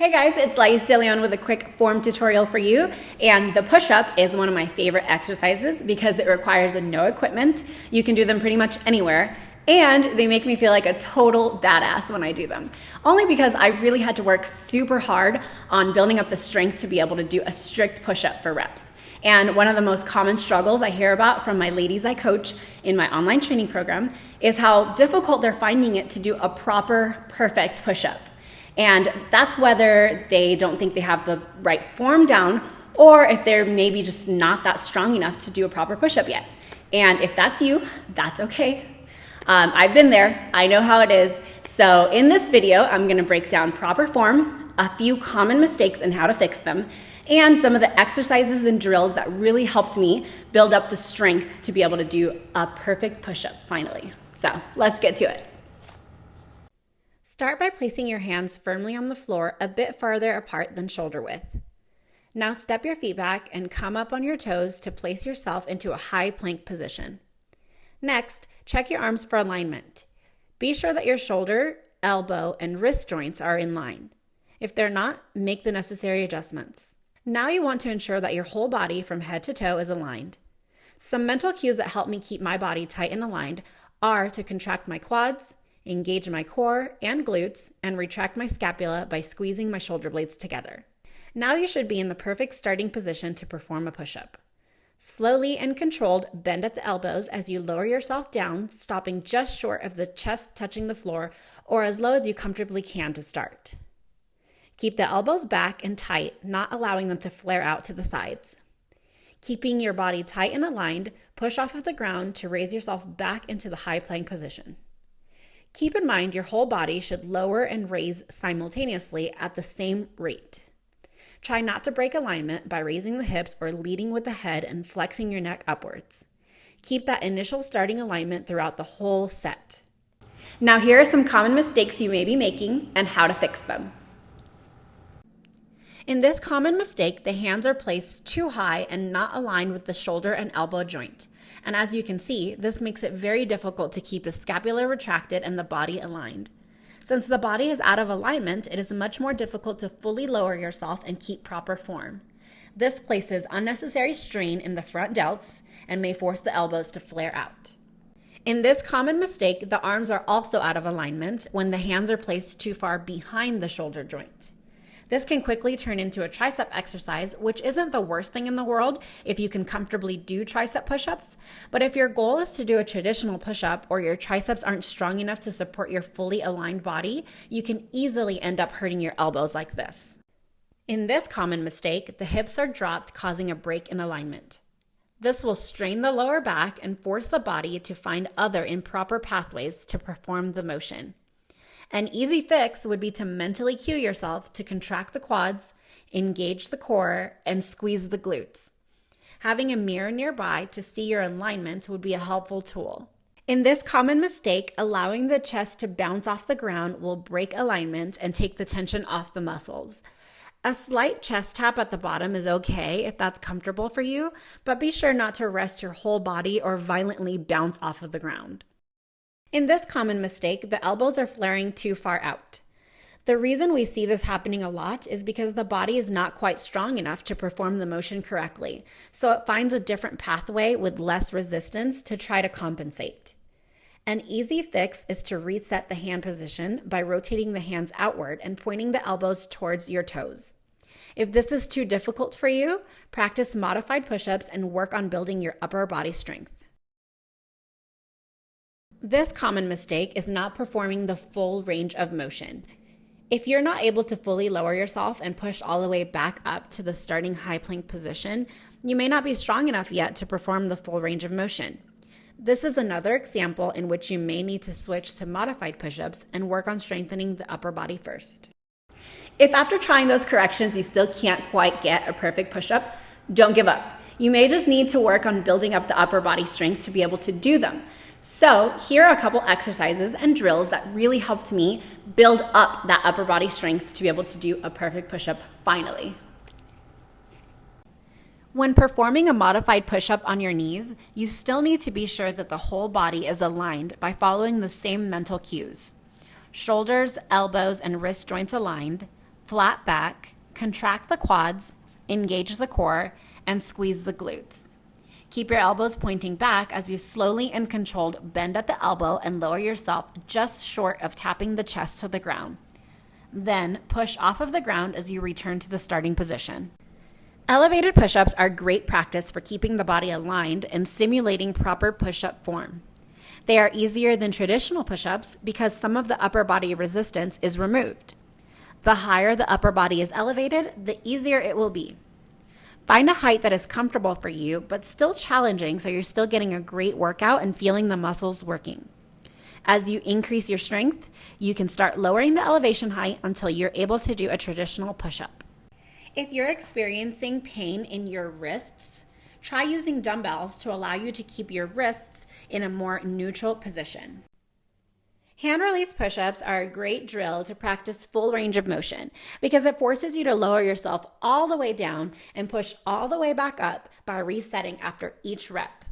Hey guys, it's Lais DeLeon with a quick form tutorial for you. And the push-up is one of my favorite exercises because it requires no equipment. You can do them pretty much anywhere. And they make me feel like a total badass when I do them. Only because I really had to work super hard on building up the strength to be able to do a strict push-up for reps. And one of the most common struggles I hear about from my ladies I coach in my online training program is how difficult they're finding it to do a proper, perfect push-up. And that's whether they don't think they have the right form down or if they're maybe just not that strong enough to do a proper push-up yet. And if that's you, that's okay. I've been there, I know how it is. So in this video, I'm gonna break down proper form, a few common mistakes and how to fix them, and some of the exercises and drills that really helped me build up the strength to be able to do a perfect push-up finally. So let's get to it. Start by placing your hands firmly on the floor a bit farther apart than shoulder width. Now step your feet back and come up on your toes to place yourself into a high plank position. Next, check your arms for alignment. Be sure that your shoulder, elbow, and wrist joints are in line. If they're not, make the necessary adjustments. Now you want to ensure that your whole body from head to toe is aligned. Some mental cues that help me keep my body tight and aligned are to contract my quads, engage my core and glutes, and retract my scapula by squeezing my shoulder blades together. Now you should be in the perfect starting position to perform a push-up. Slowly and controlled, bend at the elbows as you lower yourself down, stopping just short of the chest touching the floor or as low as you comfortably can to start. Keep the elbows back and tight, not allowing them to flare out to the sides. Keeping your body tight and aligned, push off of the ground to raise yourself back into the high plank position. Keep in mind your whole body should lower and raise simultaneously at the same rate. Try not to break alignment by raising the hips or leading with the head and flexing your neck upwards. Keep that initial starting alignment throughout the whole set. Now here are some common mistakes you may be making and how to fix them. In this common mistake, the hands are placed too high and not aligned with the shoulder and elbow joint. And as you can see, this makes it very difficult to keep the scapula retracted and the body aligned. Since the body is out of alignment, it is much more difficult to fully lower yourself and keep proper form. This places unnecessary strain in the front delts and may force the elbows to flare out. In this common mistake, the arms are also out of alignment when the hands are placed too far behind the shoulder joint. This can quickly turn into a tricep exercise, which isn't the worst thing in the world if you can comfortably do tricep push-ups. But if your goal is to do a traditional push-up or your triceps aren't strong enough to support your fully aligned body, you can easily end up hurting your elbows like this. In this common mistake, the hips are dropped, causing a break in alignment. This will strain the lower back and force the body to find other improper pathways to perform the motion. An easy fix would be to mentally cue yourself to contract the quads, engage the core, and squeeze the glutes. Having a mirror nearby to see your alignment would be a helpful tool. In this common mistake, allowing the chest to bounce off the ground will break alignment and take the tension off the muscles. A slight chest tap at the bottom is okay if that's comfortable for you, but be sure not to rest your whole body or violently bounce off of the ground. In this common mistake, the elbows are flaring too far out. The reason we see this happening a lot is because the body is not quite strong enough to perform the motion correctly, so it finds a different pathway with less resistance to try to compensate. An easy fix is to reset the hand position by rotating the hands outward and pointing the elbows towards your toes. If this is too difficult for you, practice modified push-ups and work on building your upper body strength. This common mistake is not performing the full range of motion. If you're not able to fully lower yourself and push all the way back up to the starting high plank position, you may not be strong enough yet to perform the full range of motion. This is another example in which you may need to switch to modified push-ups and work on strengthening the upper body first. If after trying those corrections you still can't quite get a perfect push-up, don't give up. You may just need to work on building up the upper body strength to be able to do them. So here are a couple exercises and drills that really helped me build up that upper body strength to be able to do a perfect push-up finally. When performing a modified push-up on your knees, you still need to be sure that the whole body is aligned by following the same mental cues. Shoulders, elbows, and wrist joints aligned, flat back, contract the quads, engage the core, and squeeze the glutes. Keep your elbows pointing back as you slowly and controlled bend at the elbow and lower yourself just short of tapping the chest to the ground. Then push off of the ground as you return to the starting position. Elevated push-ups are great practice for keeping the body aligned and simulating proper push-up form. They are easier than traditional push-ups because some of the upper body resistance is removed. The higher the upper body is elevated, the easier it will be. Find a height that is comfortable for you, but still challenging so you're still getting a great workout and feeling the muscles working. As you increase your strength, you can start lowering the elevation height until you're able to do a traditional push-up. If you're experiencing pain in your wrists, try using dumbbells to allow you to keep your wrists in a more neutral position. Hand release push-ups are a great drill to practice full range of motion because it forces you to lower yourself all the way down and push all the way back up by resetting after each rep.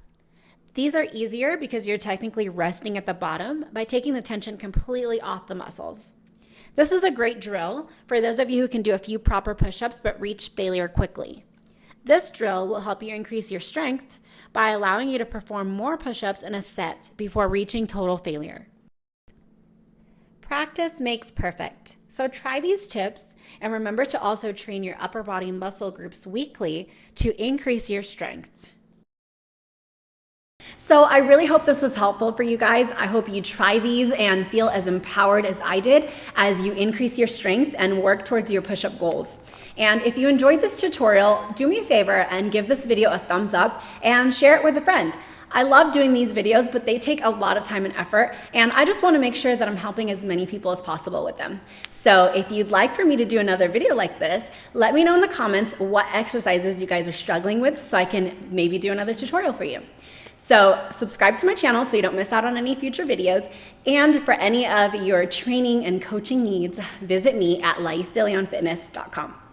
These are easier because you're technically resting at the bottom by taking the tension completely off the muscles. This is a great drill for those of you who can do a few proper push-ups but reach failure quickly. This drill will help you increase your strength by allowing you to perform more push-ups in a set before reaching total failure. Practice makes perfect. So try these tips and remember to also train your upper body muscle groups weekly to increase your strength. So I really hope this was helpful for you guys. I hope you try these and feel as empowered as I did as you increase your strength and work towards your push-up goals. And if you enjoyed this tutorial, do me a favor and give this video a thumbs up and share it with a friend. I love doing these videos, but they take a lot of time and effort, and I just want to make sure that I'm helping as many people as possible with them. So if you'd like for me to do another video like this, let me know in the comments what exercises you guys are struggling with so I can maybe do another tutorial for you. So subscribe to my channel so you don't miss out on any future videos, and for any of your training and coaching needs, visit me at laisdeleonfitness.com.